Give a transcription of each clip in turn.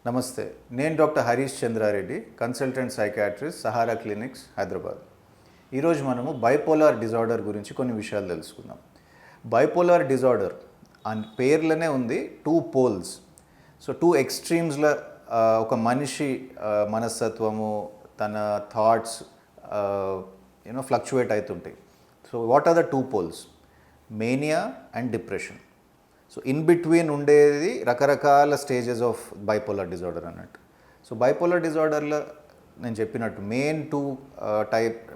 నమస్తే, నేను doctor Harish Chandrareddy, consultant psychiatrist, Sahara clinics, Hyderabad. ఈరోజు మనము బైపోలార్ డిజార్డర్ గురించి కొన్ని విషయాలు తెలుసుకుందాం. బైపోలార్ డిజార్డర్ అని పేర్లోనే ఉంది, టూ పోల్స్. సో టూ ఎక్స్ట్రీమ్స్లో ఒక మనిషి మనస్తత్వము, తన థాట్స్ ఫ్లక్చువేట్ అవుతుంటాయి. So what are the two poles? Mania and depression. So in between ఉండేది రకరకాల స్టేజెస్ ఆఫ్ బైపోలార్ డిజార్డర్ అన్నట్టు. సో బైపోలార్ డిజార్డర్లో నేను చెప్పినట్టు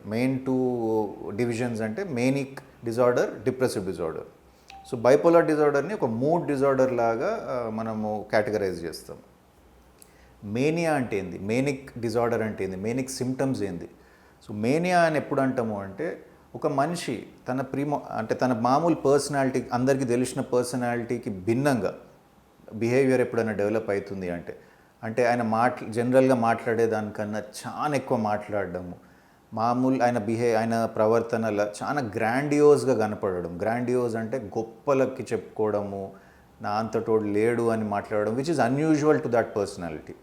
మెయిన్ టూ డివిజన్స్ అంటే manic disorder, depressive disorder. So bipolar డిజార్డర్ని ఒక మూడ్ డిజార్డర్ లాగా మనము కేటగరైజ్ చేస్తాం. మేనియా అంటే ఏంది, మేనిక్ డిజార్డర్ అంటే ఏంది, మేనిక్ సిమ్టమ్స్ ఏంది? సో మేనియా అని ఎప్పుడు అంటాము అంటే, ఒక మనిషి తన మామూలు పర్సనాలిటీ, అందరికీ తెలిసిన పర్సనాలిటీకి భిన్నంగా బిహేవియర్ ఎప్పుడైనా డెవలప్ అవుతుంది అంటే ఆయన జనరల్గా మాట్లాడేదానికన్నా చాలా ఎక్కువ మాట్లాడడము, ఆయన ప్రవర్తనలో చాలా గ్రాండియోస్గా కనపడడం. గ్రాండియోస్ అంటే గొప్పలకి చెప్పుకోవడము, నా అంతటోడు లేడు అని మాట్లాడడం, which is unusual to that personality.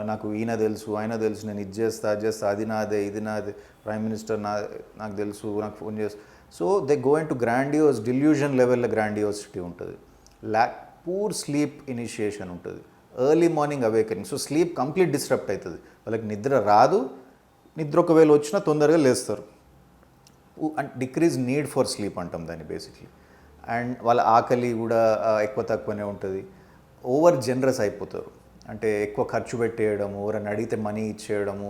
నాకు ఈయన తెలుసు, ఆయన తెలుసు, నేను ఇది చేస్తా, అది నాదే, ఇది నాదే, ప్రైమ్ మినిస్టర్ నాకు తెలుసు, నాకు ఫోన్ చేస్తా. So they go in to grandiose, delusion లెవెల్లో గ్రాండియోసిటీ ఉంటుంది. పూర్ స్లీప్ ఇనిషియేషన్ ఉంటుంది, early morning awakening. So sleep complete disturb అవుతుంది, వాళ్ళకి నిద్ర రాదు, నిద్ర ఒకవేళ వచ్చినా తొందరగా లేస్తారు. And decrease need for sleep అంటాం దాన్ని బేసిక్లీ. అండ్ వాళ్ళ ఆకలి కూడా ఎక్కువ తక్కువనే ఉంటుంది. ఓవర్ జనరస్ అయిపోతారు, అంటే ఎక్కువ ఖర్చు పెట్టేయడము, ఎవరైనా అడిగితే మనీ ఇచ్చేయడము,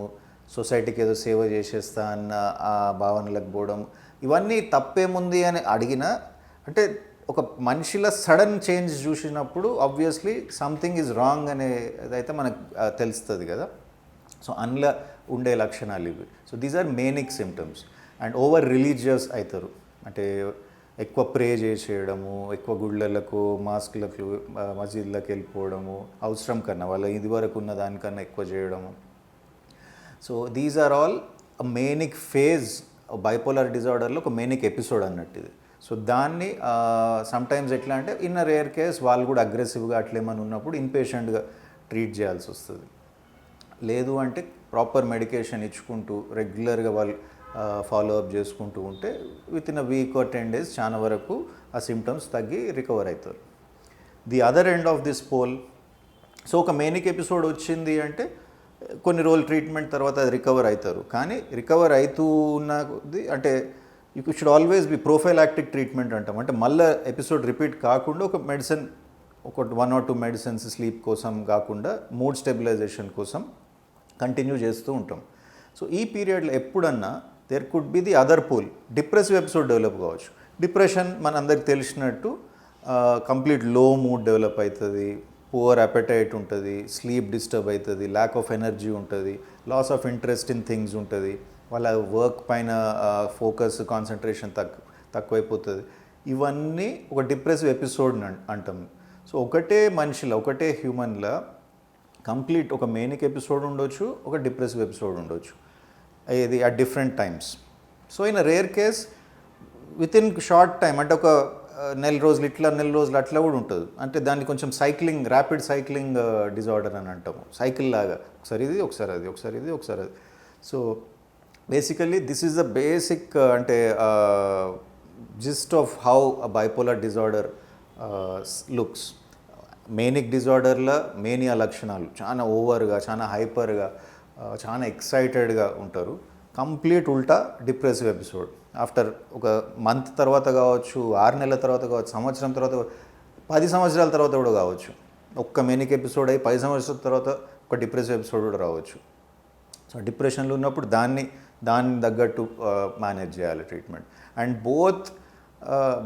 సొసైటీకి ఏదో సేవ చేసేస్తా అన్న ఆ భావనలకు పోవడం. ఇవన్నీ తప్పేముంది అని అడిగినా, అంటే ఒక మనిషిలో సడన్ చేంజ్ చూసినప్పుడు ఆబ్వియస్లీ సంథింగ్ ఈజ్ రాంగ్ అనేదైతే మనకు తెలుస్తుంది కదా. సో అందులో ఉండే లక్షణాలు ఇవి. So these are manic symptoms. And over religious అవుతారు, అంటే ఎక్కువ ప్రే చేసేయడము, ఎక్కువ గుళ్ళలకు, మాస్కులకు, మసీదులకు వెళ్ళిపోవడము, అవసరం కన్నా వాళ్ళ ఇదివరకు ఉన్న దానికన్నా ఎక్కువ చేయడము. So these are all manic phase. Bipolar డిజార్డర్లో ఒక మేనిక్ ఎపిసోడ్ అన్నట్టు ఇది. సో దాన్ని సమ్టైమ్స్ ఎట్లా అంటే, ఇన్ అ రేర్ కేస్ వాళ్ళు కూడా అగ్రెసివ్గా అట్లేమని ఉన్నప్పుడు ఇన్పేషెంట్గా ట్రీట్ చేయాల్సి వస్తుంది. లేదు అంటే ప్రాపర్ మెడికేషన్ ఇచ్చుకుంటూ రెగ్యులర్గా వాళ్ళు ఫాలో అప్ చేసుకుంటూ ఉంటే within a week or 10 days చాలా వరకు ఆ సిమ్టమ్స్ తగ్గి రికవర్ అవుతారు. The other end of this pole, so ఒక మేనిక్ ఎపిసోడ్ వచ్చింది అంటే కొన్ని రోజులు ట్రీట్మెంట్ తర్వాత అది రికవర్ అవుతారు. కానీ రికవర్ అవుతూ ఉన్నది అంటే you should always be prophylactic treatment అంటాం. అంటే మళ్ళీ ఎపిసోడ్ రిపీట్ కాకుండా ఒక మెడిసిన్, ఒక 1 or 2 మెడిసిన్స్ స్లీప్ కోసం కాకుండా మూడ్ స్టెబిలైజేషన్ కోసం కంటిన్యూ చేస్తూ ఉంటాం. సో ఈ పీరియడ్లో ఎప్పుడన్నా there could be the other pole, depressive episode develop కావచ్చు. డిప్రెషన్ మన అందరికి తెలిసినట్టు కంప్లీట్ లో మూడ్ డెవలప్ అవుతుంది, పువర్ అపెటైట్ ఉంటుంది, స్లీప్ డిస్టర్బ్ అవుతుంది, ల్యాక్ ఆఫ్ ఎనర్జీ ఉంటుంది, loss of interest in things ఉంటుంది, వాళ్ళ వర్క్ పైన ఫోకస్, కాన్సన్ట్రేషన్ తక్కువైపోతుంది. ఇవన్నీ ఒక డిప్రెసివ్ ఎపిసోడ్ అంటాం. సో ఒకటే మనిషిలో, ఒకటే హ్యూమన్లో కంప్లీట్ ఒక మేనిక్ ఎపిసోడ్ ఉండొచ్చు, ఒక డిప్రెసివ్ ఎపిసోడ్ ఉండొచ్చు, ఇది at different times. So in a rare case with in short time, అంటే ఒక నెల రోజులు అట్లా కూడా ఉంటుంది. అంటే దాన్ని కొంచెం ర్యాపిడ్ సైక్లింగ్ డిజార్డర్ అని అంటాము. సైకిల్ లాగా, ఒకసారి ఇది, ఒకసారి అది, ఒకసారి ఇది, ఒకసారి అది. So basically this is the basic అంటే gist of how a bipolar disorder looks. Manic డిజార్డర్లో మేనియా లక్షణాలు చాలా ఓవర్గా, చాలా హైపర్గా, చాలా ఎక్సైటెడ్గా ఉంటారు. కంప్లీట్ ఉల్టా డిప్రెసివ్ ఎపిసోడ్ ఆఫ్టర్ ఒక మంత్ తర్వాత కావచ్చు, 6 నెలల తర్వాత కావచ్చు, సంవత్సరం తర్వాత, 10 సంవత్సరాల తర్వాత కూడా కావచ్చు. ఒక్క మేనిక్ ఎపిసోడ్ అయ్యి 10 సంవత్సరాల తర్వాత ఒక డిప్రెసివ్ ఎపిసోడ్ కూడా రావచ్చు. సో డిప్రెషన్లో ఉన్నప్పుడు దాన్ని తగ్గట్టు మేనేజ్ చేయాలి ట్రీట్మెంట్. అండ్ బోత్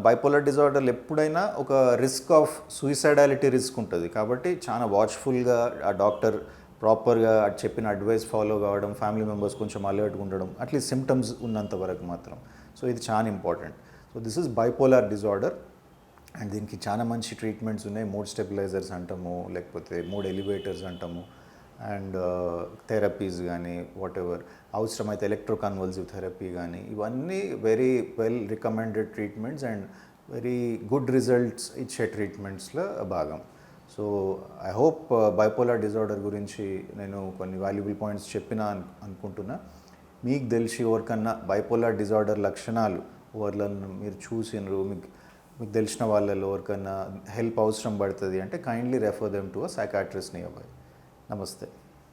బైపోలార్ డిజార్డర్లు ఎప్పుడైనా ఒక రిస్క్ ఆఫ్ సూయిసైడాలిటీ రిస్క్ ఉంటుంది. కాబట్టి చాలా వాచ్ఫుల్గా ఆ డాక్టర్ ప్రాపర్గా చెప్పిన అడ్వైస్ ఫాలో కావడం, ఫ్యామిలీ మెంబర్స్ కొంచెం అలర్ట్గా ఉండడం, అట్లీస్ట్ సిమ్టమ్స్ ఉన్నంత వరకు మాత్రం. సో ఇది చాలా important. So this is bipolar disorder. And దీనికి చాలా మంచి ట్రీట్మెంట్స్ ఉన్నాయి. మూడ్ స్టెబిలైజర్స్ అంటాము, లేకపోతే మూడ్ ఎలివేటర్స్ అంటాము, అండ్ థెరపీస్ కానీ వాట్ ఎవర్, అవసరమైతే ఎలక్ట్రోకన్వల్సివ్ థెరపీ కానీ, ఇవన్నీ very well recommended treatments and very good results ఇచ్చే ట్రీట్మెంట్స్లో భాగం. So I hope bipolar disorder గురించి నేను కొన్ని వాల్యుబుల్ పాయింట్స్ చెప్పినా అనుకుంటున్నా. మీకు తెలిసి ఎవరికన్నా బైపోలార్ డిజార్డర్ లక్షణాలు ఎవరిలో మీరు చూసినారు, మీకు తెలిసిన వాళ్ళలో ఎవరికన్నా హెల్ప్ అవసరం పడుతుంది అంటే kindly refer them to a psychiatrist near by. నమస్తే.